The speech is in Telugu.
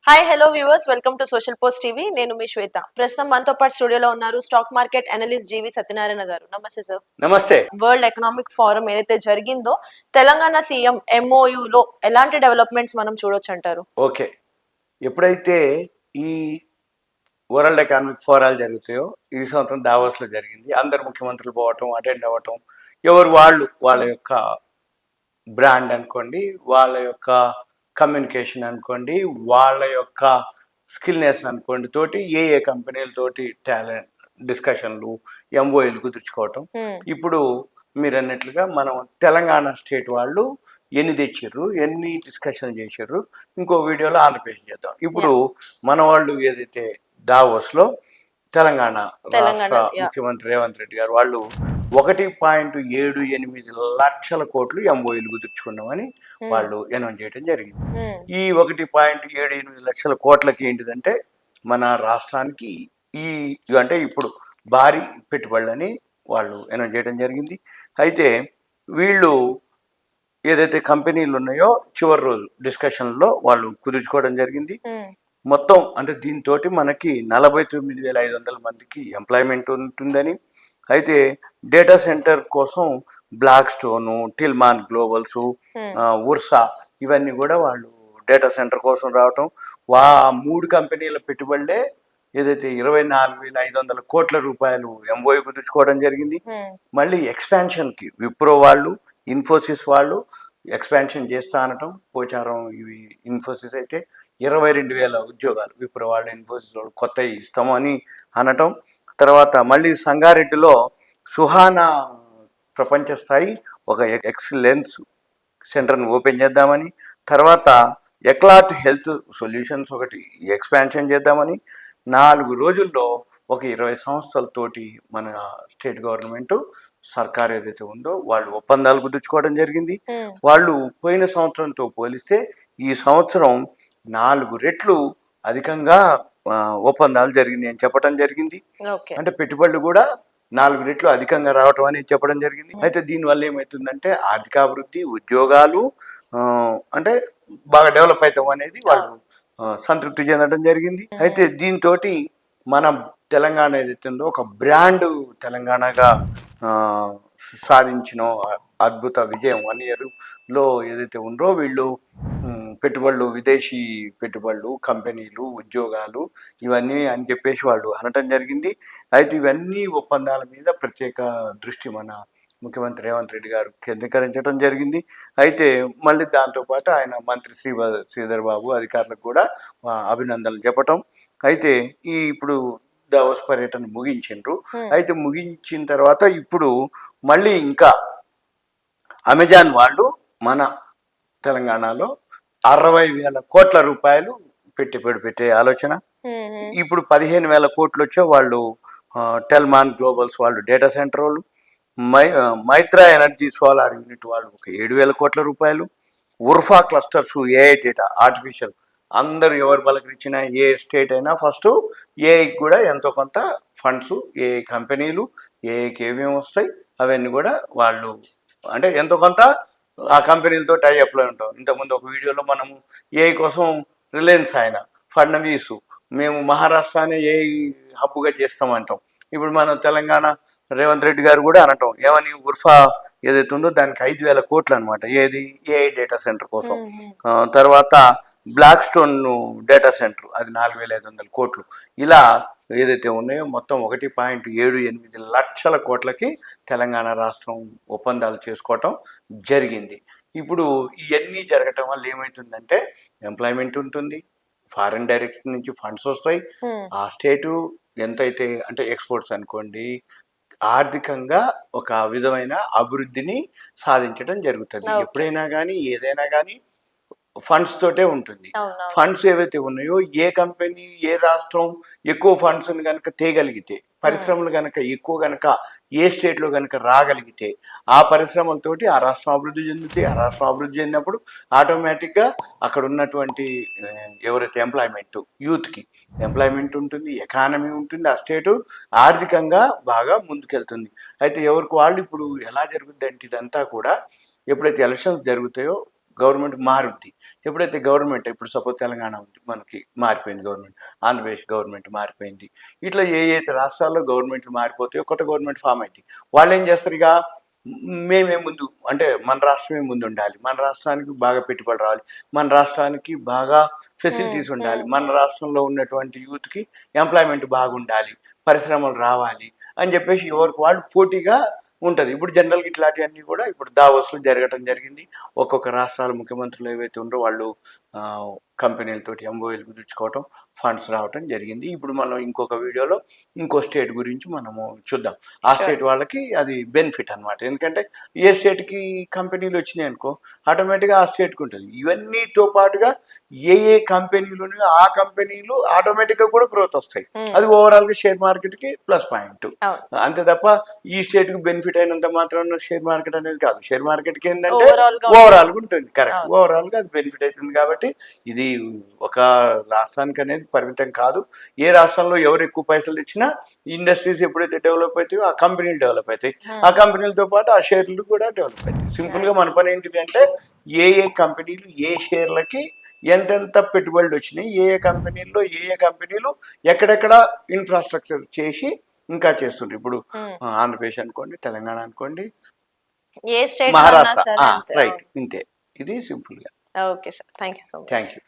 Hi hello viewers welcome to social post TV నేను మీ శ్వేత. ప్రస్తుతం మనతో పాటు స్టూడియోలో ఉన్నారు స్టాక్ మార్కెట్ అనలిస్ట్ జీవి సత్యనారాయణ గారు. నమస్తే సార్. నమస్తే. వరల్డ్ ఎకనామిక్ ఫోరం ఏదైతే జరిగిందో తెలంగాణ సీఎం ఎంఓయూలో ఎలాంటి డెవలప్మెంట్స్ మనం చూడొచ్చు అంటారు? ఓకే. ఎప్పుడైతే ఈ వరల్డ్ ఎకనామిక్ ఫోరాలు జరుగుతాయో ఈ సంవత్సరం దావోస్లో జరిగింది. అందరు ముఖ్యమంత్రులు పోవటం, అటెండ్ అవ్వటం, ఎవరు వాళ్ళ యొక్క బ్రాండ్ అనుకోండి, వాళ్ళ యొక్క కమ్యూనికేషన్ అనుకోండి, వాళ్ళ యొక్క స్కిల్నెస్ అనుకోండి తోటి ఏ కంపెనీలతోటి టాలెంట్ డిస్కషన్లు ఎంఓఏలు కుదుర్చుకోవటం. ఇప్పుడు మీరు అన్నట్లుగా మనం తెలంగాణ స్టేట్ వాళ్ళు ఎన్ని తెచ్చిర్రు, ఎన్ని డిస్కషన్ చేసిర్రు, ఇంకో వీడియోలో ఆంధ్రప్రదేశ్ చేద్దాం. ఇప్పుడు మన వాళ్ళు ఏదైతే దావోస్లో తెలంగాణ రాష్ట్ర ముఖ్యమంత్రి రేవంత్ రెడ్డి గారు వాళ్ళు 1.78 లక్షల కోట్లు ఎంఓయూలు కుదుర్చుకున్నామని వాళ్ళు అనౌన్స్ చేయడం జరిగింది. ఈ 1.78 లక్షల కోట్లకి ఏంటిదంటే మన రాష్ట్రానికి అంటే ఇప్పుడు భారీ పెట్టుబడులని వాళ్ళు అనౌన్స్ చేయడం జరిగింది. అయితే వీళ్ళు ఏదైతే కంపెనీలు ఉన్నాయో చివరి రోజు డిస్కషన్లో వాళ్ళు కుదుర్చుకోవడం జరిగింది. మొత్తం అంటే దీంతో మనకి 49,500 మందికి ఎంప్లాయ్మెంట్ ఉంటుందని, అయితే డేటా సెంటర్ కోసం బ్లాక్ స్టోను, టిల్మాన్ గ్లోబల్స్, ఉర్సా ఇవన్నీ కూడా వాళ్ళు డేటా సెంటర్ కోసం రావటం. 3 కంపెనీల పెట్టుబడులే ఏదైతే 24,500 కోట్ల రూపాయలు ఎంఓయూ కుదుర్చుకోవడం జరిగింది. మళ్ళీ ఎక్స్పాన్షన్కి విప్రో వాళ్ళు, ఇన్ఫోసిస్ వాళ్ళు ఎక్స్పాన్షన్ చేస్తా అనటం. పోచారం ఇవి ఇన్ఫోసిస్ అయితే 22,000 ఉద్యోగాలు, విప్రో వాళ్ళు ఇన్ఫోసిస్ వాళ్ళు కొత్త ఇస్తామని అనటం. తర్వాత మళ్ళీ సంగారెడ్డిలో సుహానా ప్రపంచ స్థాయి ఒక ఎక్సలెన్స్ సెంటర్ని ఓపెన్ చేద్దామని, తర్వాత ఎక్లాట్ హెల్త్ సొల్యూషన్స్ ఒకటి ఎక్స్పాన్షన్ చేద్దామని, 4 రోజుల్లో ఒక 20 సంస్థలతోటి మన స్టేట్ గవర్నమెంట్ సర్కార్ ఏదైతే ఉందో వాళ్ళు ఒప్పందాలు కుదుర్చుకోవడం జరిగింది. వాళ్ళు పోయిన సంవత్సరంతో పోలిస్తే ఈ సంవత్సరం 4 రెట్లు అధికంగా ఒప్పందాలు జరిగింది అని చెప్పడం జరిగింది. అంటే పెట్టుబడులు కూడా 4 రెట్లు అధికంగా రావటం అనేది చెప్పడం జరిగింది. అయితే దీనివల్ల ఏమవుతుందంటే ఆర్థికాభివృద్ధి, ఉద్యోగాలు అంటే బాగా డెవలప్ అవుతాం అనేది వాళ్ళు సంతృప్తి చెందడం జరిగింది. అయితే దీంతో మన తెలంగాణ ఏదైతే ఉందో ఒక బ్రాండ్ తెలంగాణగా సాధించిన అద్భుత విజయం 1 ఇయర్లో ఏదైతే ఉందో వీళ్ళు పెట్టుబడులు, విదేశీ పెట్టుబడులు, కంపెనీలు, ఉద్యోగాలు ఇవన్నీ అని చెప్పేసి వాళ్ళు అనటం జరిగింది. అయితే ఇవన్నీ ఒప్పందాల మీద ప్రత్యేక దృష్టి మన ముఖ్యమంత్రి రేవంత్ రెడ్డి గారు కేంద్రీకరించడం జరిగింది. అయితే మళ్ళీ దాంతోపాటు ఆయన మంత్రి శ్రీధర్ బాబు అధికారులకు కూడా అభినందనలు చెప్పటం. అయితే ఇప్పుడు దావోస్ పర్యటన ముగించిండ్రు. అయితే ముగించిన తర్వాత ఇప్పుడు మళ్ళీ ఇంకా అమెజాన్ వాళ్ళు మన తెలంగాణలో 60,000 కోట్ల రూపాయలు పెట్టుబడి పెట్టే ఆలోచన. ఇప్పుడు 15,000 కోట్లు వచ్చే వాళ్ళు టెల్మాన్ గ్లోబల్స్ వాళ్ళు డేటా సెంటర్ వాళ్ళు, మైత్రా ఎనర్జీ సోలార్ యూనిట్ వాళ్ళు ఒక 7,000 కోట్ల రూపాయలు, ఉర్ఫా క్లస్టర్స్ ఏఐ డేటా ఆర్టిఫిషియల్ అందరూ ఎవరు పలకరించినా ఏ స్టేట్ అయినా ఫస్ట్ ఏఐకి కూడా ఎంతో కొంత ఫండ్స్, ఏఐ కంపెనీలు ఏఐకి ఏమేమి వస్తాయి అవన్నీ కూడా వాళ్ళు అంటే ఎంతో కొంత ఆ కంపెనీలతో టైఅప్లో ఉంటాం. ఇంతకుముందు ఒక వీడియోలో మనము ఏఐ కోసం రిలయన్స్ ఆయన ఫడ్నవీస్ మేము మహారాష్ట్రనే ఏఐ హబ్బుగా చేస్తామంటాం. ఇప్పుడు మన తెలంగాణ రేవంత్ రెడ్డి గారు కూడా అనటం ఏమని ఉర్ఫా ఏదైతే ఉందో దానికి 5,000 కోట్లు అనమాట. ఏది ఏఐ డేటా సెంటర్ కోసం. తర్వాత బ్లాక్ స్టోన్ డేటా సెంటర్ అది 4,500 కోట్లు. ఇలా ఏదైతే ఉన్నాయో మొత్తం 1.78 లక్షల కోట్లకి తెలంగాణ రాష్ట్రం ఒప్పందాలు చేసుకోవటం జరిగింది. ఇప్పుడు ఇవన్నీ జరగటం వల్ల ఏమవుతుందంటే ఎంప్లాయ్మెంట్ ఉంటుంది, ఫారిన్ డైరెక్ట్ నుంచి ఫండ్స్ వస్తాయి, ఆ స్టేటు ఎంతైతే అంటే ఎక్స్పోర్ట్స్ అనుకోండి ఆర్థికంగా ఒక విధమైన అభివృద్ధిని సాధించడం జరుగుతుంది. ఎప్పుడైనా కానీ ఏదైనా కానీ ఫండ్స్ తోటే ఉంటుంది. ఫండ్స్ ఏవైతే ఉన్నాయో ఏ కంపెనీ ఏ రాష్ట్రం ఎక్కువ ఫండ్స్ కనుక తేగలిగితే, పరిశ్రమలు కనుక ఎక్కువ కనుక ఏ స్టేట్లో కనుక రాగలిగితే ఆ పరిశ్రమలతోటి ఆ రాష్ట్రం అభివృద్ధి చెందుతుంది. ఆ రాష్ట్రం అభివృద్ధి చెందినప్పుడు ఆటోమేటిక్గా అక్కడ ఉన్నటువంటి ఎవరైతే ఎంప్లాయ్మెంట్, యూత్కి ఎంప్లాయ్మెంట్ ఉంటుంది, ఎకానమీ ఉంటుంది, ఆ స్టేటు ఆర్థికంగా బాగా ముందుకెళ్తుంది. అయితే ఎవరికి వాళ్ళు ఇప్పుడు ఎలా జరుగుద్ది అంటే ఇదంతా కూడా ఎప్పుడైతే ఎలక్షన్స్ జరుగుతాయో గవర్నమెంట్ మారుద్ది. ఎప్పుడైతే గవర్నమెంట్ ఇప్పుడు సపోజ్ తెలంగాణ ఉంది మనకి మారిపోయింది గవర్నమెంట్, ఆంధ్రప్రదేశ్ గవర్నమెంట్ మారిపోయింది. ఇట్లా ఏ అయితే రాష్ట్రాల్లో గవర్నమెంట్లు మారిపోతాయో కొత్త గవర్నమెంట్ ఫామ్ అయింది. వాళ్ళు ఏం చేస్తారు ఇక మేమే ముందు అంటే మన రాష్ట్రమే ముందు ఉండాలి, మన రాష్ట్రానికి బాగా పెట్టుబడి రావాలి, మన రాష్ట్రానికి బాగా ఫెసిలిటీస్ ఉండాలి, మన రాష్ట్రంలో ఉన్నటువంటి యూత్కి ఎంప్లాయ్మెంట్ బాగుండాలి, పరిశ్రమలు రావాలి అని చెప్పేసి ఎవరికి వాళ్ళు పోటీగా ఉంటుంది. ఇప్పుడు జనరల్గా ఇట్లాంటివన్నీ కూడా ఇప్పుడు దావోస్లో జరగడం జరిగింది. ఒక్కొక్క రాష్ట్రాల ముఖ్యమంత్రులు ఏవైతే ఉండో వాళ్ళు కంపెనీలతోటి ఎంఓఏలు కుదుర్చుకోవటం, ఫండ్స్ రావటం జరిగింది. ఇప్పుడు మనం ఇంకొక వీడియోలో ఇంకో స్టేట్ గురించి మనము చూద్దాం. ఆ స్టేట్ వాళ్ళకి అది బెనిఫిట్ అనమాట. ఎందుకంటే ఏ స్టేట్కి కంపెనీలు వచ్చినాయి అనుకో ఆటోమేటిక్గా ఆ స్టేట్కి ఉంటుంది. ఇవన్నీతో పాటుగా ఏ కంపెనీలు ఉన్నాయో ఆ కంపెనీలు ఆటోమేటిక్గా కూడా గ్రోత్ వస్తాయి. అది ఓవరాల్గా షేర్ మార్కెట్కి ప్లస్ పాయింట్. అంతే తప్ప ఈ స్టేట్కి బెనిఫిట్ అయినంత మాత్రం షేర్ మార్కెట్ అనేది కాదు. షేర్ మార్కెట్కి ఏంటంటే ఓవరాల్గా ఉంటుంది. కరెక్ట్, ఓవరాల్గా అది బెనిఫిట్ అవుతుంది. కాబట్టి ఇది ఒక రాష్ట్రానికి అనేది పరిమితం కాదు. ఏ రాష్ట్రంలో ఎవరు ఎక్కువ పైసలు తెచ్చినా ఇండస్ట్రీస్ ఎప్పుడైతే డెవలప్ అవుతాయో ఆ కంపెనీలు డెవలప్ అవుతాయి. ఆ కంపెనీలతో పాటు ఆ షేర్లు కూడా డెవలప్ అవుతాయి. సింపుల్గా మన పని ఏంటిది అంటే ఏ కంపెనీలు ఏ షేర్లకి ఎంతెంత పెట్టుబడులు వచ్చినాయి, ఏ కంపెనీల్లో ఏ కంపెనీలు ఎక్కడెక్కడ ఇన్ఫ్రాస్ట్రక్చర్ చేసి ఇంకా చేస్తుంటారు. ఇప్పుడు ఆంధ్రప్రదేశ్ అనుకోండి, తెలంగాణ అనుకోండి, ఏ స్టేట్ మహారాష్ట్ర, రైట్, ఇంతే. ఇది సింపుల్గా. Okay sir, thank you so much. Thank you.